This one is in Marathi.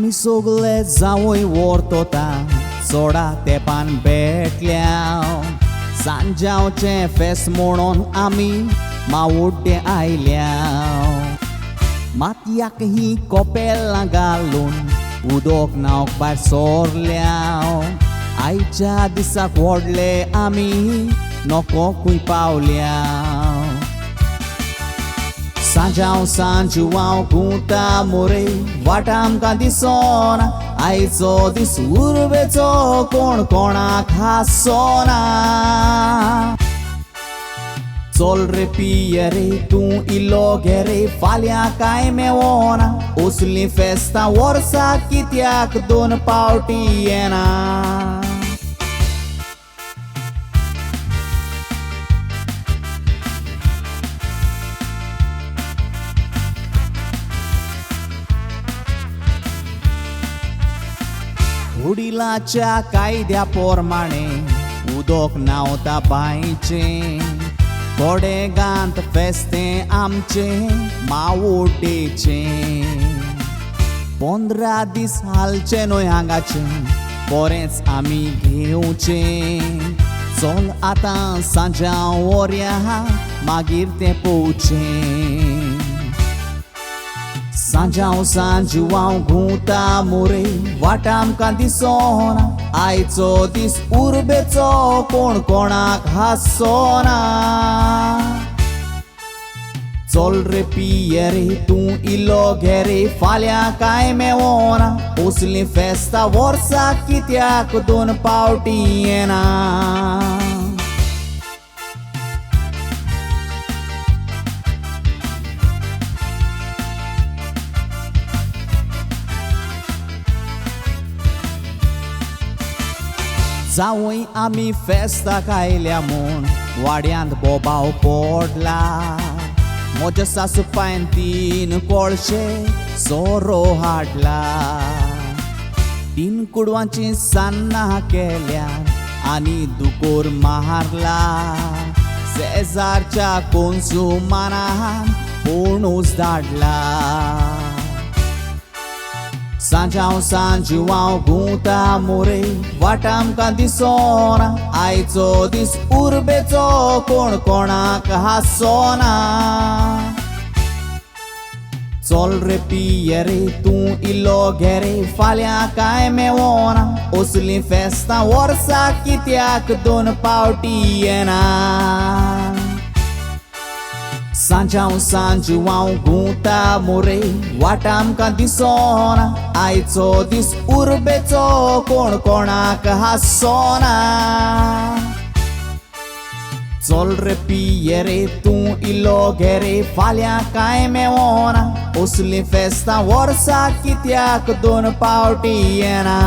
आमी सगळे जावय व्हरतोता सोडा तेंपान भेटल्या सांजावचे फेस्त म्हणून आमी मावड्डे आयल्या मातयाक ही कोपेलां घालून उदक न्हावंक भायर सोरल्या आयच्या दिसाक व्हडले आमी नकोकूय पावल्या सांजाव सांजू हांव गुंता मोरे वाट आमकां दिसोना आयचो दीस उर्बेचो कोण कोणाक हांसोना चल रे पिये रे तूं इल्लो घे रे फाल्यां कांय मेवना असलीं फेस्तां वर्साक कित्याक दोन पावटी येना वडिलांच्या कायद्या पोरमाणे उदक न्हांवता बांयचें थोडे गांत फेस्तें आमचें मावड्डेचें 15 दीस हालचें न्हय हांगाचें बरेंच आमी घेवचें चल आतां सांजाव व्हरया मागीर तें पोवचें सांजाव सांजू हांव घुंता मोरे वाट आमकां दिसोना आयचो दीस उर्बेचो कोण कोणाक हांसोना चल रे पिये रे तूं इल्लो घे रे फाल्यां कांय मेवना असलीं फेस्तां वर्साक कित्याक दोन पावटी येना जावय आमी फेस्ताक आयल्या म्हूण वाड्यांत बोबाव पडला म्हज्या सासू पायन 3 कोळशे सोरो हाडला 3 कुडवांची सान्नां केल्या आनी दुकोर मारला शेजारच्या कोन्सुमानान पोणूस धाडला सांजाव सांजू हांव घुंता मोरे वाट आमकां दिसोना आयचो दीस उर्बेचो कोण कोणाक हांसोना चल रे पिये रे तूं इल्लो घे रे फाल्यां कांय मेवना असलीं फेस्तां वर्साक कित्याक दोन पावटी येना सांजाव सांजू हांव घुंता मोरे वाट आमकां दिसोना आयचो दीस उर्बेचो कोण कोणाक हांसोना चल रे पिये रे तूं इल्लो घे रे फाल्यां कांय मेवना असलीं फेस्तां वर्साक कित्याक दोन पावटी येना